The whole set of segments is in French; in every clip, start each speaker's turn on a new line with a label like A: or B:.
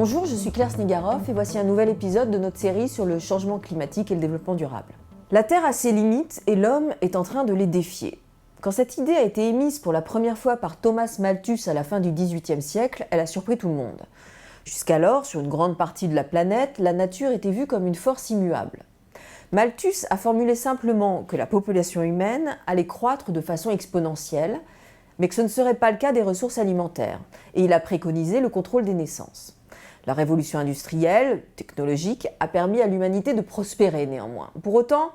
A: Bonjour, je suis Claire Snegarov et voici un nouvel épisode de notre série sur le changement climatique et le développement durable. La Terre a ses limites et l'homme est en train de les défier. Quand cette idée a été émise pour la première fois par Thomas Malthus à la fin du XVIIIe siècle, elle a surpris tout le monde. Jusqu'alors, sur une grande partie de la planète, la nature était vue comme une force immuable. Malthus a formulé simplement que la population humaine allait croître de façon exponentielle, mais que ce ne serait pas le cas des ressources alimentaires, et il a préconisé le contrôle des naissances. La révolution industrielle, technologique, a permis à l'humanité de prospérer néanmoins. Pour autant,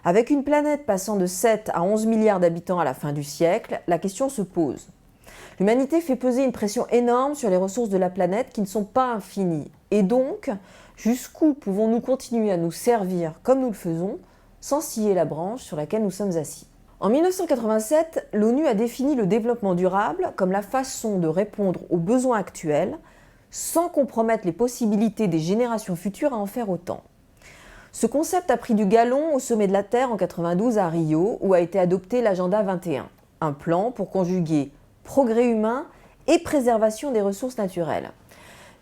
A: avec une planète passant de 7 à 11 milliards d'habitants à la fin du siècle, la question se pose. L'humanité fait peser une pression énorme sur les ressources de la planète qui ne sont pas infinies. Et donc, jusqu'où pouvons-nous continuer à nous servir comme nous le faisons, sans scier la branche sur laquelle nous sommes assis ? En 1987, l'ONU a défini le développement durable comme la façon de répondre aux besoins actuels, sans compromettre les possibilités des générations futures à en faire autant. Ce concept a pris du galon au sommet de la Terre en 1992 à Rio, où a été adopté l'Agenda 21, un plan pour conjuguer progrès humain et préservation des ressources naturelles.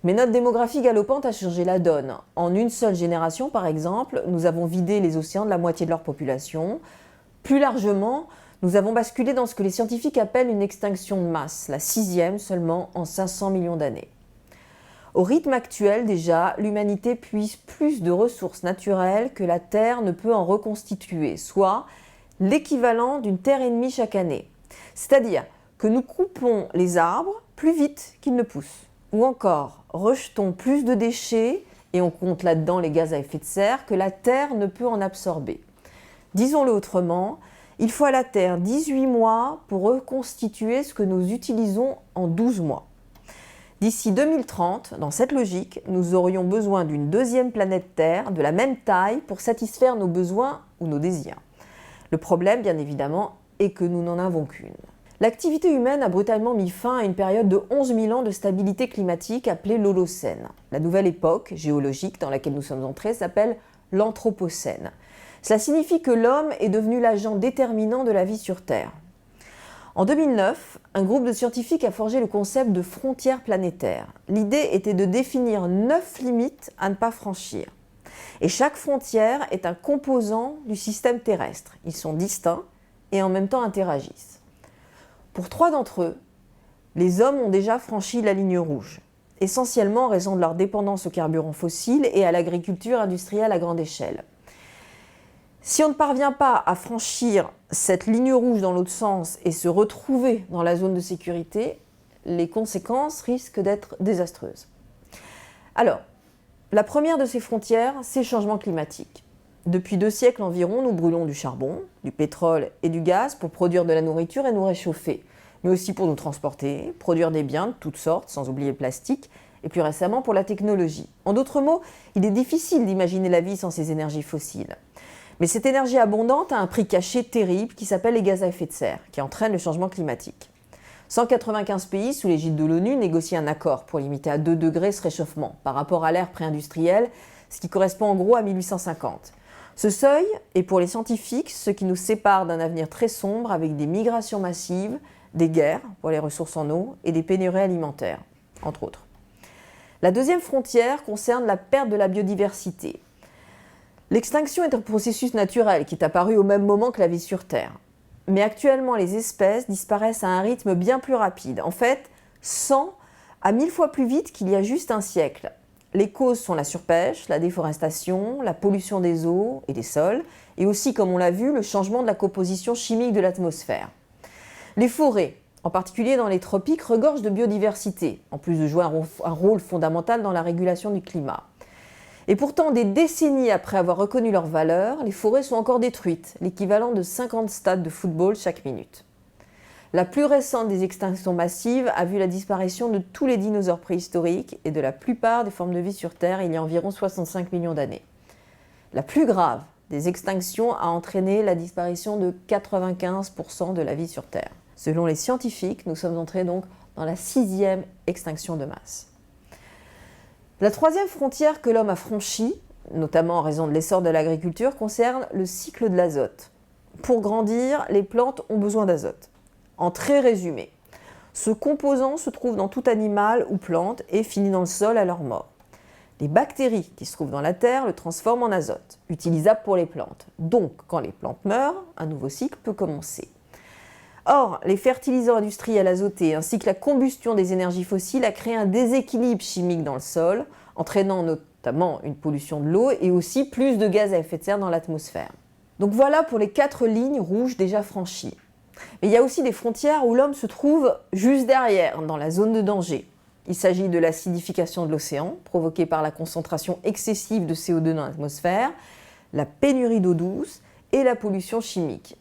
A: Mais notre démographie galopante a changé la donne. En une seule génération, par exemple, nous avons vidé les océans de la moitié de leur population. Plus largement, nous avons basculé dans ce que les scientifiques appellent une extinction de masse, la 6e seulement en 500 millions d'années. Au rythme actuel déjà, l'humanité puise plus de ressources naturelles que la Terre ne peut en reconstituer, soit l'équivalent d'une Terre et demie chaque année. C'est-à-dire que nous coupons les arbres plus vite qu'ils ne poussent. Ou encore, rejetons plus de déchets, et on compte là-dedans les gaz à effet de serre, que la Terre ne peut en absorber. Disons-le autrement, il faut à la Terre 18 mois pour reconstituer ce que nous utilisons en 12 mois. D'ici 2030, dans cette logique, nous aurions besoin d'une deuxième planète Terre de la même taille pour satisfaire nos besoins ou nos désirs. Le problème, bien évidemment, est que nous n'en avons qu'une. L'activité humaine a brutalement mis fin à une période de 11 000 ans de stabilité climatique appelée l'Holocène. La nouvelle époque géologique dans laquelle nous sommes entrés s'appelle l'Anthropocène. Cela signifie que l'homme est devenu l'agent déterminant de la vie sur Terre. En 2009, un groupe de scientifiques a forgé le concept de frontières planétaires. L'idée était de définir 9 limites à ne pas franchir. Et chaque frontière est un composant du système terrestre. Ils sont distincts et en même temps interagissent. Pour 3 d'entre eux, les hommes ont déjà franchi la ligne rouge, essentiellement en raison de leur dépendance aux carburants fossiles et à l'agriculture industrielle à grande échelle. Si on ne parvient pas à franchir cette ligne rouge dans l'autre sens et se retrouver dans la zone de sécurité, les conséquences risquent d'être désastreuses. Alors, la première de ces frontières, c'est le changement climatique. Depuis 2 siècles environ, nous brûlons du charbon, du pétrole et du gaz pour produire de la nourriture et nous réchauffer, mais aussi pour nous transporter, produire des biens de toutes sortes, sans oublier le plastique, et plus récemment pour la technologie. En d'autres mots, il est difficile d'imaginer la vie sans ces énergies fossiles. Mais cette énergie abondante a un prix caché terrible qui s'appelle les gaz à effet de serre, qui entraîne le changement climatique. 195 pays sous l'égide de l'ONU négocient un accord pour limiter à 2 degrés ce réchauffement par rapport à l'ère pré-industrielle, ce qui correspond en gros à 1850. Ce seuil est pour les scientifiques ce qui nous sépare d'un avenir très sombre avec des migrations massives, des guerres pour les ressources en eau et des pénuries alimentaires, entre autres. La deuxième frontière concerne la perte de la biodiversité. L'extinction est un processus naturel qui est apparu au même moment que la vie sur Terre. Mais actuellement, les espèces disparaissent à un rythme bien plus rapide. En fait, 100 à 1000 fois plus vite qu'il y a juste un siècle. Les causes sont la surpêche, la déforestation, la pollution des eaux et des sols, et aussi, comme on l'a vu, le changement de la composition chimique de l'atmosphère. Les forêts, en particulier dans les tropiques, regorgent de biodiversité, en plus de jouer un rôle fondamental dans la régulation du climat. Et pourtant, des décennies après avoir reconnu leur valeur, les forêts sont encore détruites, l'équivalent de 50 stades de football chaque minute. La plus récente des extinctions massives a vu la disparition de tous les dinosaures préhistoriques et de la plupart des formes de vie sur Terre il y a environ 65 millions d'années. La plus grave des extinctions a entraîné la disparition de 95% de la vie sur Terre. Selon les scientifiques, nous sommes entrés donc dans la 6e extinction de masse. La 3e frontière que l'homme a franchie, notamment en raison de l'essor de l'agriculture, concerne le cycle de l'azote. Pour grandir, les plantes ont besoin d'azote. En très résumé, Ce composant se trouve dans tout animal ou plante et finit dans le sol à leur mort. Les bactéries qui se trouvent dans la terre le transforment en azote, utilisable pour les plantes. Donc, quand les plantes meurent, un nouveau cycle peut commencer. Or, les fertilisants industriels azotés ainsi que la combustion des énergies fossiles a créé un déséquilibre chimique dans le sol, entraînant notamment une pollution de l'eau et aussi plus de gaz à effet de serre dans l'atmosphère. Donc voilà pour les 4 lignes rouges déjà franchies. Mais il y a aussi des frontières où l'homme se trouve juste derrière, dans la zone de danger. Il s'agit de l'acidification de l'océan, provoquée par la concentration excessive de CO2 dans l'atmosphère, la pénurie d'eau douce et la pollution chimique.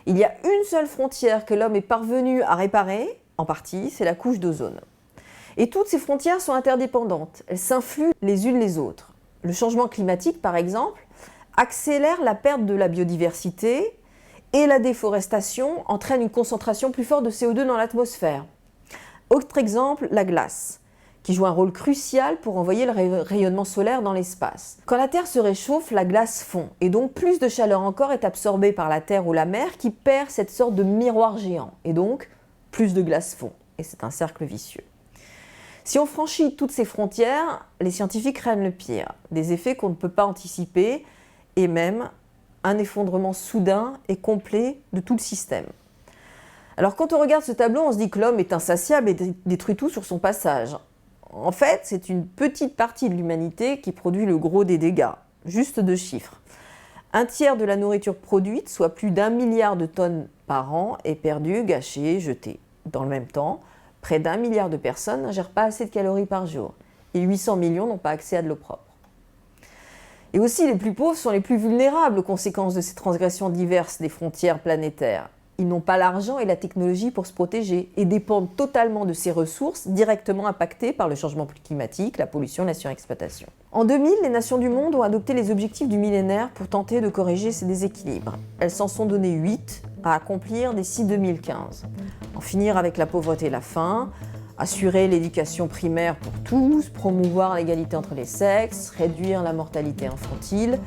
A: Il y a une seule frontière que l'homme est parvenu à réparer, en partie, c'est la couche d'ozone. Et toutes ces frontières sont interdépendantes, elles s'influent les unes les autres. Le changement climatique, par exemple, accélère la perte de la biodiversité et la déforestation entraîne une concentration plus forte de CO2 dans l'atmosphère. Autre exemple, la glace, qui joue un rôle crucial pour envoyer le rayonnement solaire dans l'espace. Quand la Terre se réchauffe, la glace fond, et donc plus de chaleur encore est absorbée par la Terre ou la mer qui perd cette sorte de miroir géant, et donc plus de glace fond, et c'est un cercle vicieux. Si on franchit toutes ces frontières, les scientifiques craignent le pire, des effets qu'on ne peut pas anticiper, et même un effondrement soudain et complet de tout le système. Alors quand on regarde ce tableau, on se dit que l'homme est insatiable et détruit tout sur son passage. En fait, c'est une petite partie de l'humanité qui produit le gros des dégâts. Juste 2 chiffres. 1/3 de la nourriture produite, soit plus d'1 milliard de tonnes par an, est perdue, gâchée, jetée. Dans le même temps, près d'1 milliard de personnes n'ingèrent pas assez de calories par jour. Et 800 millions n'ont pas accès à de l'eau propre. Et aussi, les plus pauvres sont les plus vulnérables aux conséquences de ces transgressions diverses des frontières planétaires. Ils n'ont pas l'argent et la technologie pour se protéger et dépendent totalement de ces ressources directement impactées par le changement climatique, la pollution et la surexploitation. En 2000, les nations du monde ont adopté les objectifs du millénaire pour tenter de corriger ces déséquilibres. Elles s'en sont donné 8 à accomplir d'ici 2015. En finir avec la pauvreté et la faim, assurer l'éducation primaire pour tous, promouvoir l'égalité entre les sexes, réduire la mortalité infantile,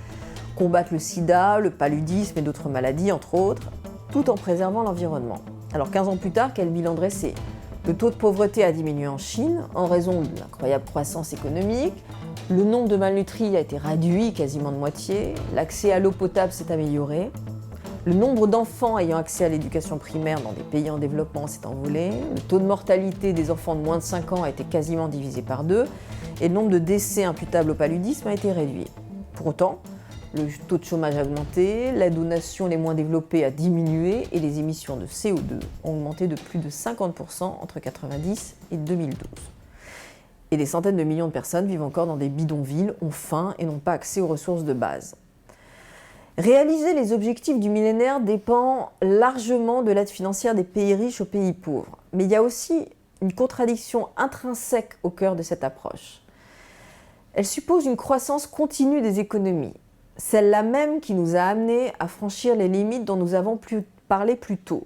A: combattre le sida, le paludisme et d'autres maladies, entre autres, tout en préservant l'environnement. Alors 15 ans plus tard, quel bilan dresser ? Le taux de pauvreté a diminué en Chine en raison de l'incroyable croissance économique, le nombre de malnutris a été réduit quasiment de moitié, l'accès à l'eau potable s'est amélioré, le nombre d'enfants ayant accès à l'éducation primaire dans des pays en développement s'est envolé, le taux de mortalité des enfants de moins de 5 ans a été quasiment divisé par 2 et le nombre de décès imputables au paludisme a été réduit. Pour autant, le taux de chômage a augmenté, l'aide aux nations les moins développées a diminué et les émissions de CO2 ont augmenté de plus de 50% entre 1990 et 2012. Et des centaines de millions de personnes vivent encore dans des bidonvilles, ont faim et n'ont pas accès aux ressources de base. Réaliser les objectifs du millénaire dépend largement de l'aide financière des pays riches aux pays pauvres. Mais il y a aussi une contradiction intrinsèque au cœur de cette approche. Elle suppose une croissance continue des économies. Celle-là même qui nous a amenés à franchir les limites dont nous avons parlé plus tôt.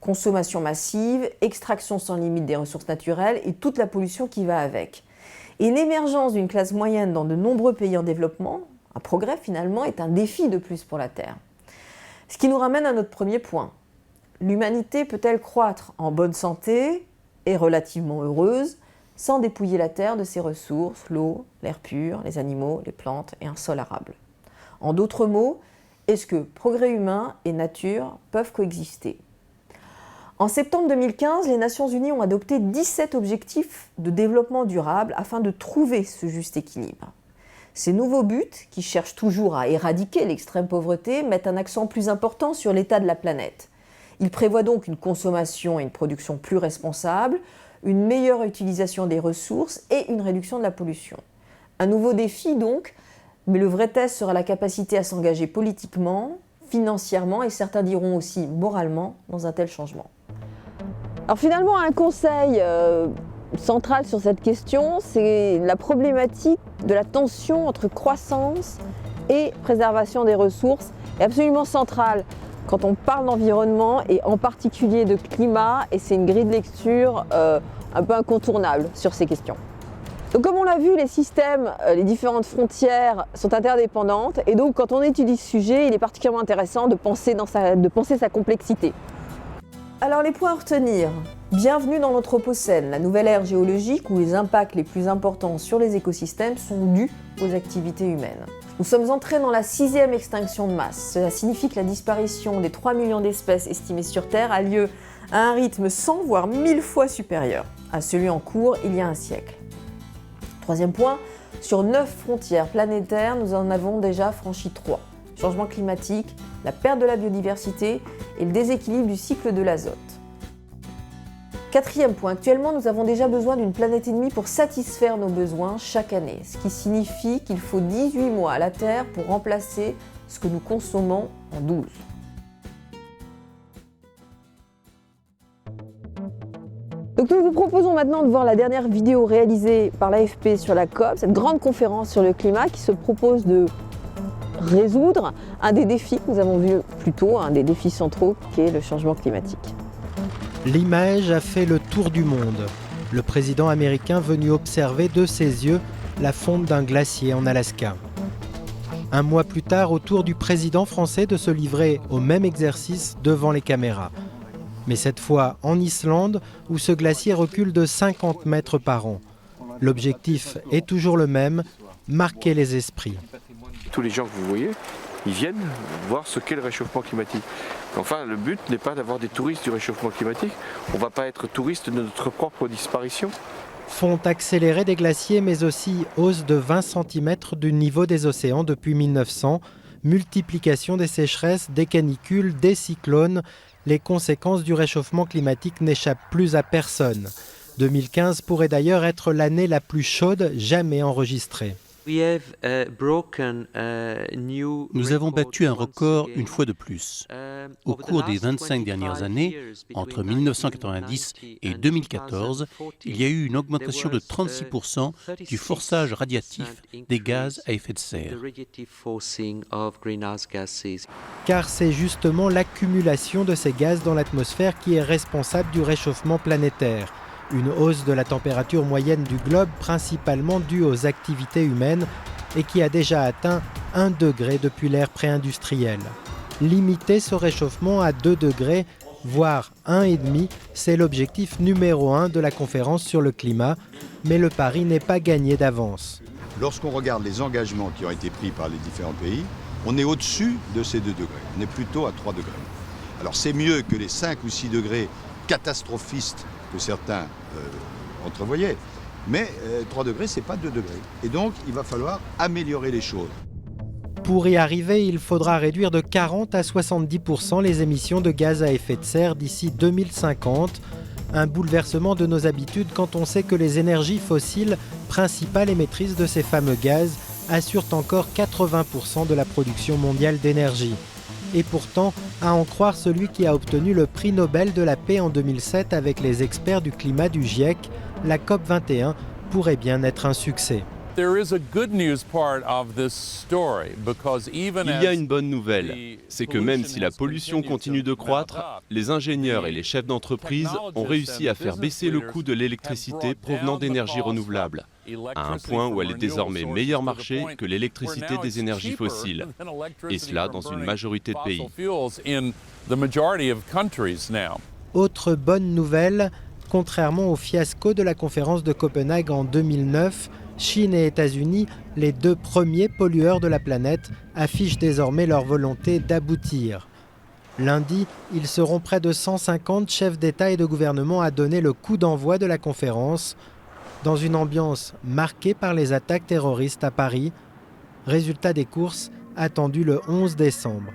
A: Consommation massive, extraction sans limite des ressources naturelles et toute la pollution qui va avec. Et l'émergence d'une classe moyenne dans de nombreux pays en développement, un progrès finalement, est un défi de plus pour la Terre. Ce qui nous ramène à notre premier point. L'humanité peut-elle croître en bonne santé et relativement heureuse sans dépouiller la Terre de ses ressources, l'eau, l'air pur, les animaux, les plantes et un sol arable ? En d'autres mots, est-ce que progrès humain et nature peuvent coexister ? En septembre 2015, les Nations Unies ont adopté 17 objectifs de développement durable afin de trouver ce juste équilibre. Ces nouveaux buts, qui cherchent toujours à éradiquer l'extrême pauvreté, mettent un accent plus important sur l'état de la planète. Ils prévoient donc une consommation et une production plus responsables, une meilleure utilisation des ressources et une réduction de la pollution. Un nouveau défi donc, mais le vrai test sera la capacité à s'engager politiquement, financièrement et certains diront aussi moralement dans un tel changement. Alors finalement, un conseil central sur cette question, c'est la problématique de la tension entre croissance et préservation des ressources est absolument centrale quand on parle d'environnement et en particulier de climat, et c'est une grille de lecture un peu incontournable sur ces questions. Donc comme on l'a vu, les systèmes, les différentes frontières sont interdépendantes et donc quand on étudie ce sujet, il est particulièrement intéressant de penser sa complexité. Alors les points à retenir. Bienvenue dans l'Anthropocène, la nouvelle ère géologique où les impacts les plus importants sur les écosystèmes sont dus aux activités humaines. Nous sommes entrés dans la 6e extinction de masse. Cela signifie que la disparition des 3 millions d'espèces estimées sur Terre a lieu à un rythme 100 voire 1000 fois supérieur à celui en cours il y a un siècle. Troisième point, sur 9 frontières planétaires, nous en avons déjà franchi 3. Changement climatique, la perte de la biodiversité et le déséquilibre du cycle de l'azote. Quatrième point, actuellement nous avons déjà besoin d'une planète et demie pour satisfaire nos besoins chaque année, ce qui signifie qu'il faut 18 mois à la Terre pour remplacer ce que nous consommons en 12. Donc nous vous proposons maintenant de voir la dernière vidéo réalisée par l'AFP sur la COP, cette grande conférence sur le climat qui se propose de résoudre un des défis que nous avons vu plus tôt, un des défis centraux qui est le changement climatique.
B: L'image a fait le tour du monde. Le président américain venu observer de ses yeux la fonte d'un glacier en Alaska. Un mois plus tard, au tour du président français de se livrer au même exercice devant les caméras. Mais cette fois en Islande, où ce glacier recule de 50 mètres par an. L'objectif est toujours le même, marquer les esprits.
C: Tous les gens que vous voyez, ils viennent voir ce qu'est le réchauffement climatique. Enfin, le but n'est pas d'avoir des touristes du réchauffement climatique. On ne va pas être touristes de notre propre disparition.
B: Fonte accélérée des glaciers, mais aussi hausse de 20 cm du niveau des océans depuis 1900, multiplication des sécheresses, des canicules, des cyclones. Les conséquences du réchauffement climatique n'échappent plus à personne. 2015 pourrait d'ailleurs être l'année la plus chaude jamais enregistrée.
D: Nous avons battu un record une fois de plus. Au cours des 25 dernières années, entre 1990 et 2014, il y a eu une augmentation de 36% du forçage radiatif des gaz à effet de serre.
B: Car c'est justement l'accumulation de ces gaz dans l'atmosphère qui est responsable du réchauffement planétaire. Une hausse de la température moyenne du globe, principalement due aux activités humaines, et qui a déjà atteint 1 degré depuis l'ère pré-industrielle. Limiter ce réchauffement à 2 degrés, voire 1,5, c'est l'objectif numéro 1 de la conférence sur le climat, mais le pari n'est pas gagné d'avance.
E: Lorsqu'on regarde les engagements qui ont été pris par les différents pays, on est au-dessus de ces 2 degrés, on est plutôt à 3 degrés. Alors c'est mieux que les 5 ou 6 degrés catastrophistes que certains entrevoyaient. Mais 3 degrés, ce n'est pas 2 degrés. Et donc, il va falloir améliorer les choses.
B: Pour y arriver, il faudra réduire de 40 à 70% les émissions de gaz à effet de serre d'ici 2050. Un bouleversement de nos habitudes quand on sait que les énergies fossiles, principales émettrices de ces fameux gaz, assurent encore 80% de la production mondiale d'énergie. Et pourtant, à en croire celui qui a obtenu le prix Nobel de la paix en 2007 avec les experts du climat du GIEC, la COP21 pourrait bien être un succès.
F: Il
G: y a une bonne nouvelle, c'est que même si la pollution continue de croître, les ingénieurs et les chefs d'entreprise ont réussi à faire baisser le coût de l'électricité provenant d'énergies renouvelables, à un point où elle est désormais meilleur marché que l'électricité des énergies fossiles, et cela dans une majorité de pays.
B: Autre bonne nouvelle, contrairement au fiasco de la conférence de Copenhague en 2009, Chine et États-Unis, les 2 premiers pollueurs de la planète, affichent désormais leur volonté d'aboutir. Lundi, ils seront près de 150 chefs d'État et de gouvernement à donner le coup d'envoi de la conférence, dans une ambiance marquée par les attaques terroristes à Paris. Résultat des courses attendu le 11 décembre.